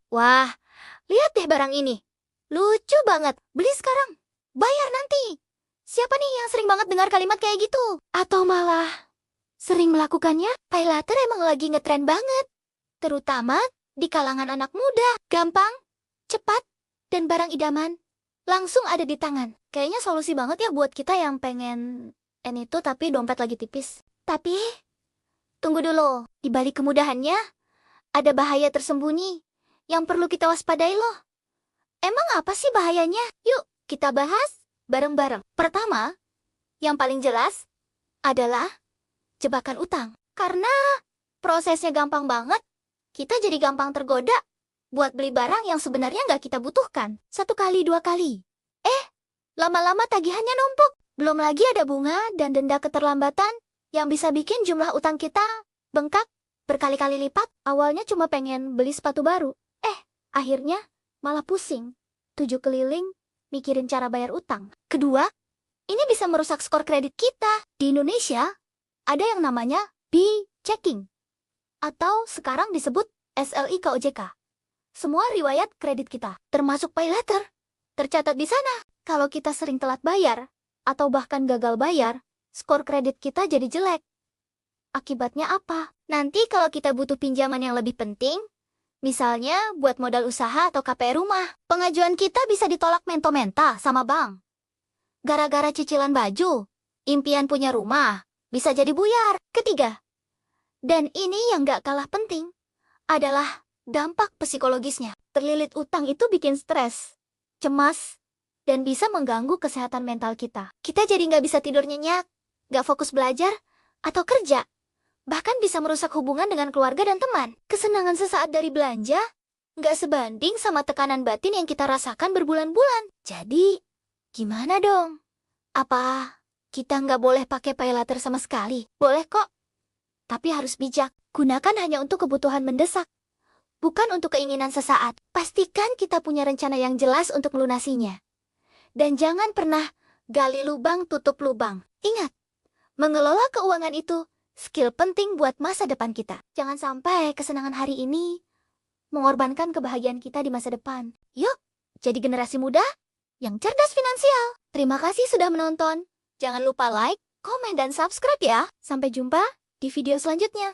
Wah, lihat deh barang ini. Lucu banget. Beli sekarang. Bayar nanti. Siapa nih yang sering banget dengar kalimat kayak gitu? Atau malah sering melakukannya? Paylater emang lagi ngetren banget. Terutama di kalangan anak muda. Gampang, cepat, dan barang idaman langsung ada di tangan. Kayaknya solusi banget ya buat kita yang pengen itu tapi dompet lagi tipis. Tapi, tunggu dulu. Di balik kemudahannya, ada bahaya tersembunyi yang perlu kita waspadai loh. Emang apa sih bahayanya? Yuk, kita bahas bareng-bareng. Pertama, yang paling jelas adalah jebakan utang. Karena prosesnya gampang banget, kita jadi gampang tergoda buat beli barang yang sebenarnya nggak kita butuhkan. 1 kali, 2 kali. Lama-lama tagihannya numpuk. Belum lagi ada bunga dan denda keterlambatan yang bisa bikin jumlah utang kita bengkak berkali-kali lipat. Awalnya cuma pengen beli sepatu baru. Akhirnya malah pusing. 7 keliling mikirin cara bayar utang. Kedua, ini bisa merusak skor kredit kita. Di Indonesia, ada yang namanya B-checking. Atau sekarang disebut SLI KOJK. Semua riwayat kredit kita, termasuk paylater, tercatat di sana. Kalau kita sering telat bayar, atau bahkan gagal bayar, skor kredit kita jadi jelek. Akibatnya apa? Nanti kalau kita butuh pinjaman yang lebih penting, misalnya buat modal usaha atau KPR rumah, pengajuan kita bisa ditolak mento-menta sama bank. Gara-gara cicilan baju, impian punya rumah, bisa jadi buyar. Ketiga, dan ini yang gak kalah penting, adalah dampak psikologisnya. Terlilit utang itu bikin stres, cemas, dan bisa mengganggu kesehatan mental kita. Kita jadi nggak bisa tidur nyenyak, nggak fokus belajar, atau kerja. Bahkan bisa merusak hubungan dengan keluarga dan teman. Kesenangan sesaat dari belanja nggak sebanding sama tekanan batin yang kita rasakan berbulan-bulan. Jadi, gimana dong? Apa kita nggak boleh pakai paylater sama sekali? Boleh kok. Tapi harus bijak. Gunakan hanya untuk kebutuhan mendesak, bukan untuk keinginan sesaat. Pastikan kita punya rencana yang jelas untuk melunasinya. Dan jangan pernah gali lubang tutup lubang. Ingat, mengelola keuangan itu skill penting buat masa depan kita. Jangan sampai kesenangan hari ini mengorbankan kebahagiaan kita di masa depan. Yuk, jadi generasi muda yang cerdas finansial. Terima kasih sudah menonton. Jangan lupa like, komen, dan subscribe ya. Sampai jumpa di video selanjutnya.